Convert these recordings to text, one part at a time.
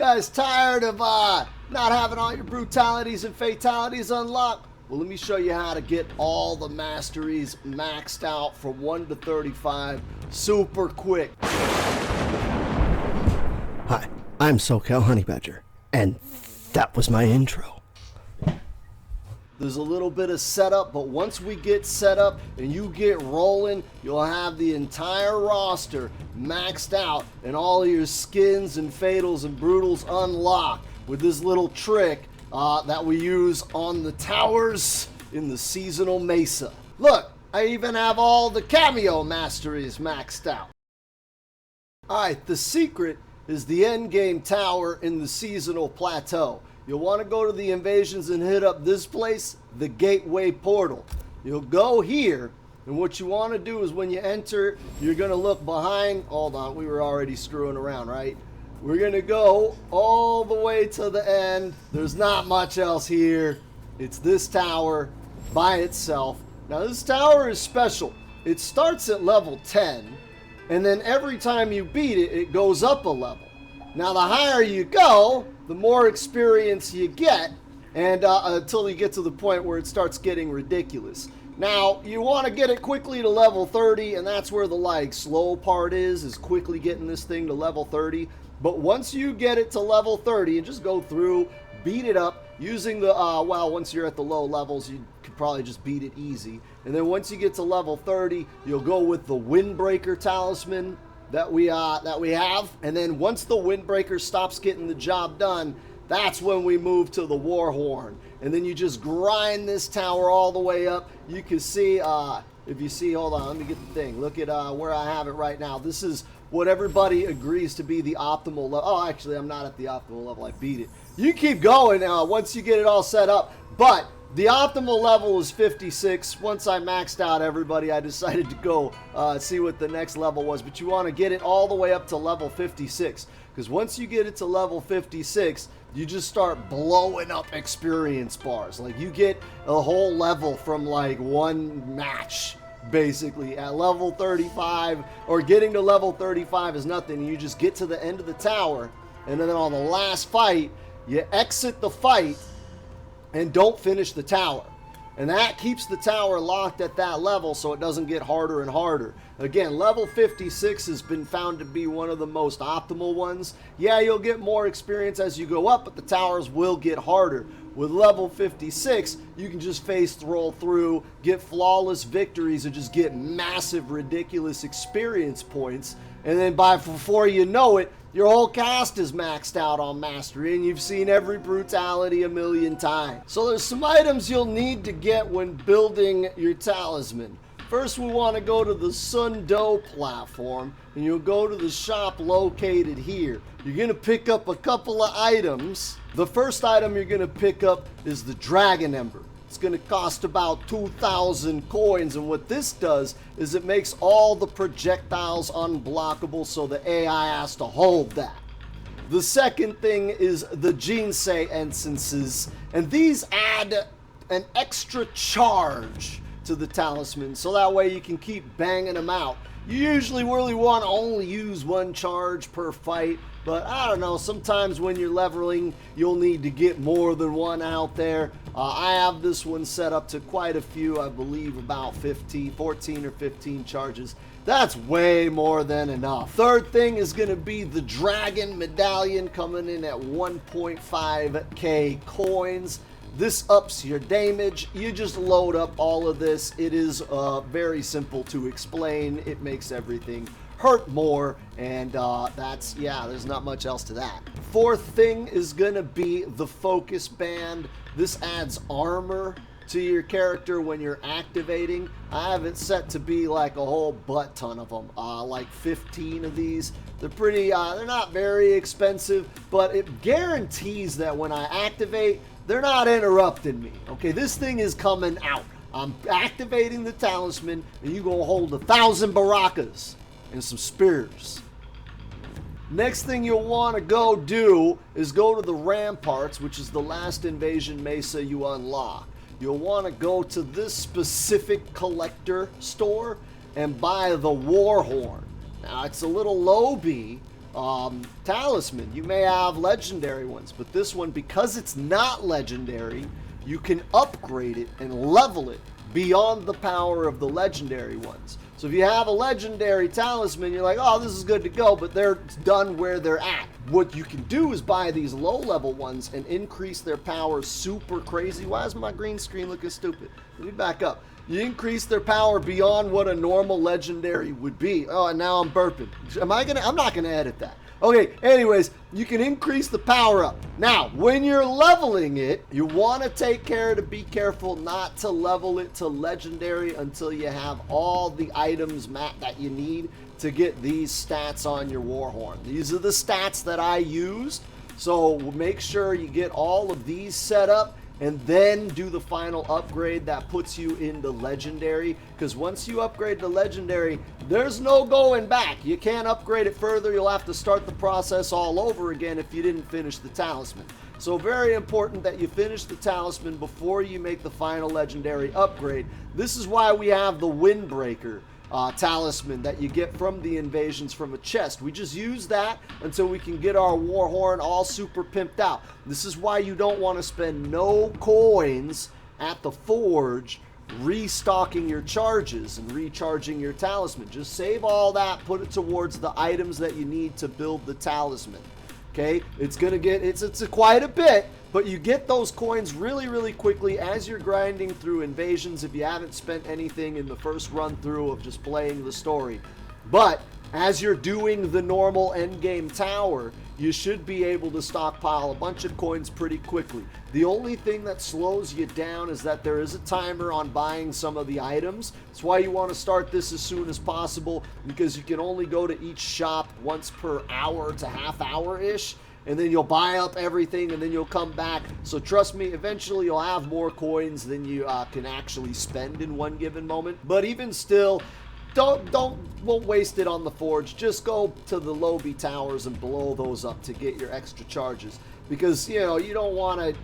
guys tired of not having all your brutalities and fatalities unlocked? Well, let me show you how to get all the masteries maxed out from 1 to 35 super quick. Hi, I'm SoCal Honey Badger, and that was my intro. There's a little bit of setup, but once we get set up and you get rolling, you'll have the entire roster maxed out and all of your skins and fatals and brutals unlocked with this little trick that we use on the towers in the seasonal mesa. Look, I even have all the cameo masteries maxed out. Alright, the secret is the endgame tower in the seasonal plateau. You'll want to go to the invasions and hit up this place, the gateway portal. You'll go here, and what you want to do is when you enter, you're going to look behind. Hold on, we were already screwing around, right? We're going to go all the way to the end. There's not much else here. It's this tower by itself. Now, this tower is special. It starts at level 10, and then every time you beat it, it goes up a level. Now, the higher you go, the more experience you get, and until you get to the point where it starts getting ridiculous. Now, you want to get it quickly to level 30, and that's where the slow part is quickly getting this thing to level 30. But once you get it to level 30, and just go through, beat it up, using the, once you're at the low levels, you could probably just beat it easy. And then once you get to level 30, you'll go with the Windbreaker Talisman that we have, and then once the Windbreaker stops getting the job done, that's when we move to the War Horn, and then you just grind this tower all the way up. You can see, if you see, hold on, let me get the thing. Look at where I have it right now. This is what everybody agrees to be the optimal level. Oh, actually, I'm not at the optimal level. I beat it. You keep going once you get it all set up, but the optimal level is 56. Once I maxed out everybody, I decided to go see what the next level was. But you want to get it all the way up to level 56. Because once you get it to level 56, you just start blowing up experience bars. Like, you get a whole level from one match, basically. At level 35, or getting to level 35 is nothing. You just get to the end of the tower, and then on the last fight, you exit the fight, and don't finish the tower. And that keeps the tower locked at that level so it doesn't get harder and harder. Again, level 56 has been found to be one of the most optimal ones. Yeah, you'll get more experience as you go up, but the towers will get harder. With level 56, you can just roll through, get flawless victories, and just get massive, ridiculous experience points. And then before you know it, your whole cast is maxed out on mastery, and you've seen every brutality a million times. So there's some items you'll need to get when building your talisman. First, we want to go to the Sundo platform, and you'll go to the shop located here. You're going to pick up a couple of items. The first item you're going to pick up is the Dragon Ember. It's going to cost about 2,000 coins, and what this does is it makes all the projectiles unblockable, so the AI has to hold that. The second thing is the Jinsei essences, and these add an extra charge to the talisman, so that way you can keep banging them out. You usually really want to only use one charge per fight, but I don't know, sometimes when you're leveling, you'll need to get more than one out there. I have this one set up to quite a few, I believe about 14 or 15 charges. That's way more than enough. Third thing is going to be the Dragon Medallion, coming in at 1.5k coins. This ups your damage. You just load up all of this. It is very simple to explain. It makes everything hurt more, and there's not much else to that. Fourth thing is gonna be the Focus Band. This adds armor to your character when you're activating. I have it set to be like a whole butt ton of them, like 15 of these. They're pretty, they're not very expensive, but it guarantees that when I activate, they're not interrupting me. Okay, this thing is coming out. I'm activating the talisman, and you're gonna hold 1,000 barakas and some spears. Next thing you'll want to go do is go to the ramparts, which is the last invasion mesa you unlock. You'll want to go to this specific collector store and buy the War Horn. Now, it's a little low B, talisman. You may have legendary ones, but this one, because it's not legendary, you can upgrade it and level it beyond the power of the legendary ones. So if you have a legendary talisman, you're like, oh, this is good to go, but they're done where they're at. What you can do is buy these low-level ones and increase their power super crazy. Why is my green screen looking stupid? Let me back up. You increase their power beyond what a normal legendary would be. Oh, and now I'm burping. I'm not gonna edit that. Okay, anyways, you can increase the power up. Now, when you're leveling it, you want to take care to be careful not to level it to legendary until you have all the items that you need to get these stats on your Warhorn. These are the stats that I used, so make sure you get all of these set up and then do the final upgrade that puts you into legendary, because once you upgrade to legendary, there's no going back. You can't upgrade it further. You'll have to start the process all over again if you didn't finish the talisman. So very important that you finish the talisman before you make the final legendary upgrade. This is why we have the Windbreaker talisman that you get from the invasions from a chest. We just use that until we can get our Warhorn all super pimped out. This is why you don't want to spend no coins at the forge restocking your charges and recharging your talisman. Just save all that, put it towards the items that you need to build the talisman. Okay, it's gonna get it's quite a bit, but you get those coins really quickly as you're grinding through invasions if you haven't spent anything in the first run through of just playing the story. But as you're doing the normal endgame tower, you should be able to stockpile a bunch of coins pretty quickly. The only thing that slows you down is that there is a timer on buying some of the items. That's why you want to start this as soon as possible, because you can only go to each shop once per hour to half hour-ish, and then you'll buy up everything and then you'll come back. So trust me, eventually you'll have more coins than you can actually spend in one given moment. But even still, won't waste it on the forge. Just go to the lobby towers and blow those up to get your extra charges, because you know you don't want to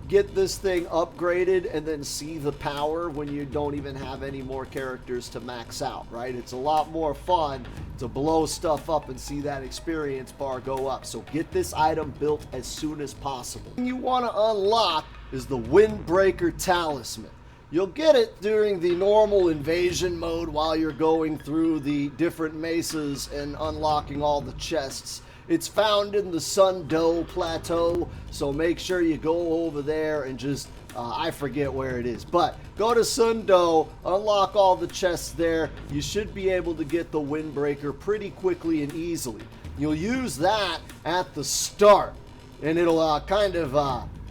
get this thing upgraded and then see the power when you don't even have any more characters to max out, right? It's a lot more fun to blow stuff up and see that experience bar go up. So get this item built as soon as possible. What you want to unlock is the Windbreaker Talisman. You'll get it during the normal invasion mode while you're going through the different mesas and unlocking all the chests. It's found in the Sundoe Plateau, so make sure you go over there and just, I forget where it is, but go to Sundoe, unlock all the chests there. You should be able to get the Windbreaker pretty quickly and easily. You'll use that at the start, and it'll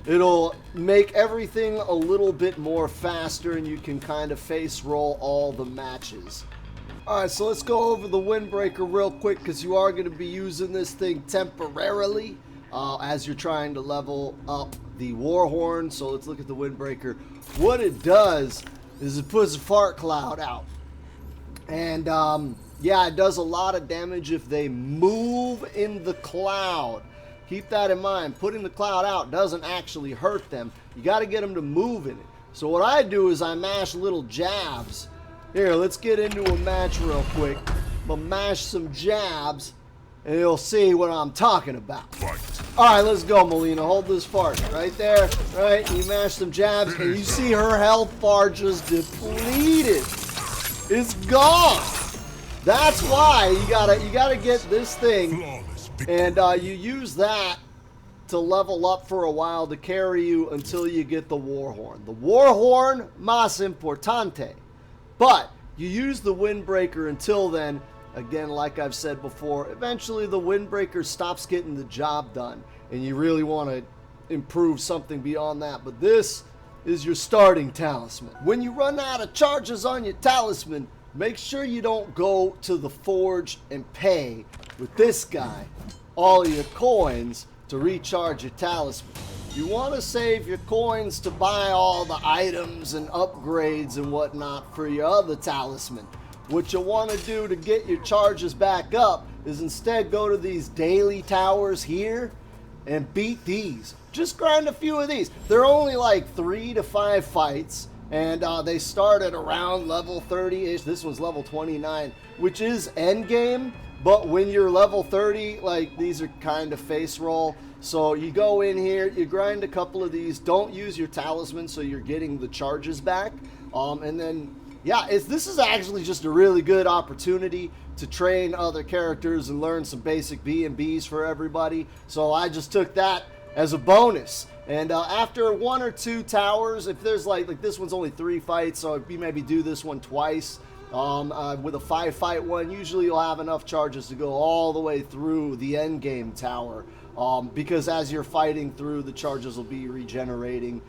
it'll make everything a little bit more faster, and you can kind of face roll all the matches. Alright, so let's go over the Windbreaker real quick, because you are going to be using this thing temporarily as you're trying to level up the Warhorn. So let's look at the Windbreaker. What it does is it puts a fart cloud out. And yeah, it does a lot of damage if they move in the cloud. Keep that in mind. Putting the cloud out doesn't actually hurt them. You got to get them to move in it. So what I do is I mash little jabs. Here, let's get into a match real quick. I'm gonna mash some jabs, and you'll see what I'm talking about. Alright, let's go, Melina. Hold this fart right there. Right, you mash some jabs, and you see her health bar just depleted. It's gone. That's why you gotta get this thing. And you use that to level up for a while to carry you until you get the Warhorn. The Warhorn, más importante. But you use the Windbreaker until then. Again, like I've said before, eventually the Windbreaker stops getting the job done, and you really want to improve something beyond that. But this is your starting talisman. When you run out of charges on your talisman, make sure you don't go to the forge and pay with this guy all your coins to recharge your talisman. You want to save your coins to buy all the items and upgrades and whatnot for your other talisman. What you want to do to get your charges back up is instead go to these daily towers here and beat these. Just grind a few of these. They're only like 3 to 5 fights, and they start at around level 30-ish. This one's level 29, which is endgame. But when you're level 30, like, these are kind of face roll. So you go in here, you grind a couple of these. Don't use your talisman, so you're getting the charges back. And then, yeah, this is actually just a really good opportunity to train other characters and learn some basic B&Bs for everybody. So I just took that as a bonus. And after 1 or 2 towers, if there's like this one's only 3 fights, so you maybe do this one twice. With a 5-fight one, usually you'll have enough charges to go all the way through the end game tower. Because as you're fighting through, the charges will be regenerating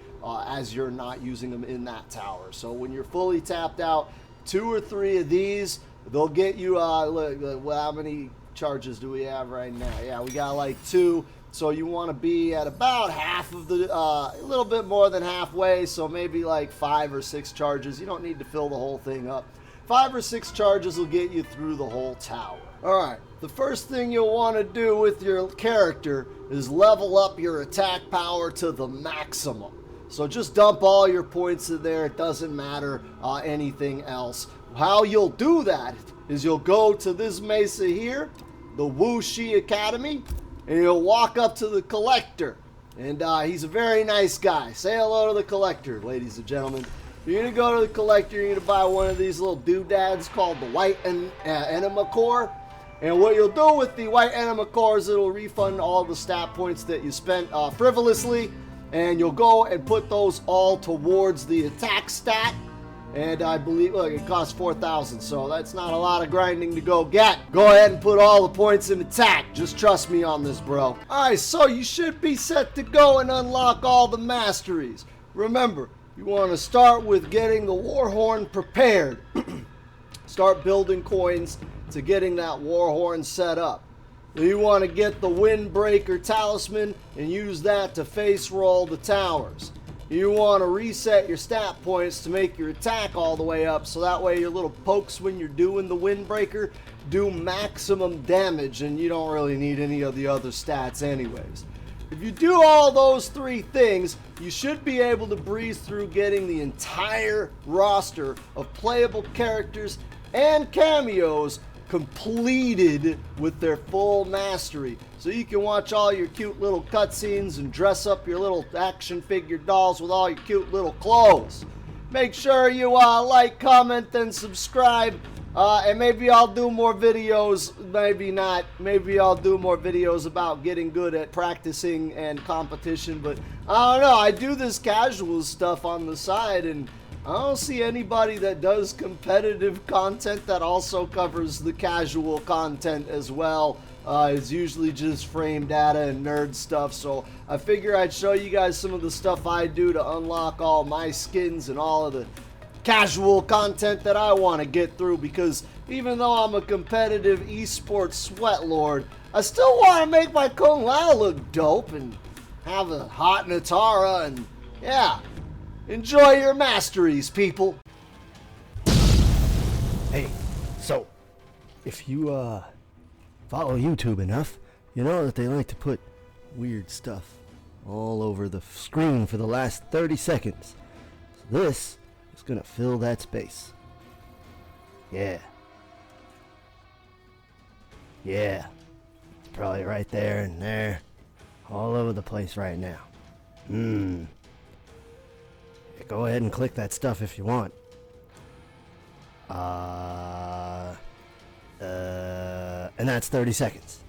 as you're not using them in that tower. So when you're fully tapped out, 2 or 3 of these, they'll get you, look, how many charges do we have right now? Yeah, we got like 2. So you want to be at about half of the, a little bit more than halfway. So maybe like 5 or 6 charges. You don't need to fill the whole thing up. 5 or 6 charges will get you through the whole tower. Alright, the first thing you'll want to do with your character is level up your attack power to the maximum. So just dump all your points in there, it doesn't matter anything else. How you'll do that is you'll go to this mesa here, the Wu Shi Academy, and you'll walk up to the Collector. And he's a very nice guy. Say hello to the Collector, ladies and gentlemen. You're going to go to the Collector, you're going to buy one of these little doodads called the White Enema Core. And what you'll do with the White Enema Core is it'll refund all the stat points that you spent frivolously. And you'll go and put those all towards the attack stat. And I believe, look, it costs 4,000, so that's not a lot of grinding to go get. Go ahead and put all the points in attack. Just trust me on this, bro. Alright, so you should be set to go and unlock all the masteries. Remember, you want to start with getting the Warhorn prepared. Start building coins to getting that Warhorn set up. You want to get the Windbreaker Talisman and use that to face roll the towers. You want to reset your stat points to make your attack all the way up, so that way your little pokes when you're doing the Windbreaker do maximum damage and you don't really need any of the other stats anyways. If you do all those 3 things, you should be able to breeze through getting the entire roster of playable characters and cameos completed with their full mastery. So you can watch all your cute little cutscenes and dress up your little action figure dolls with all your cute little clothes. Make sure you like, comment, and subscribe. And maybe I'll do more videos, maybe not. Maybe I'll do more videos about getting good at practicing and competition. But I don't know, I do this casual stuff on the side, and I don't see anybody that does competitive content that also covers the casual content as well. It's usually just frame data and nerd stuff, so I figure I'd show you guys some of the stuff I do to unlock all my skins and all of the casual content that I want to get through, because even though I'm a competitive esports sweat lord, I still want to make my Kung Lao look dope and have a hot Natara, and yeah. Enjoy your masteries, people. Hey, so, if you, follow YouTube enough, you know that they like to put weird stuff all over the screen for the last 30 seconds. So this is gonna fill that space. Yeah. Yeah. It's probably right there and there. All over the place right now. Go ahead and click that stuff if you want. And that's 30 seconds.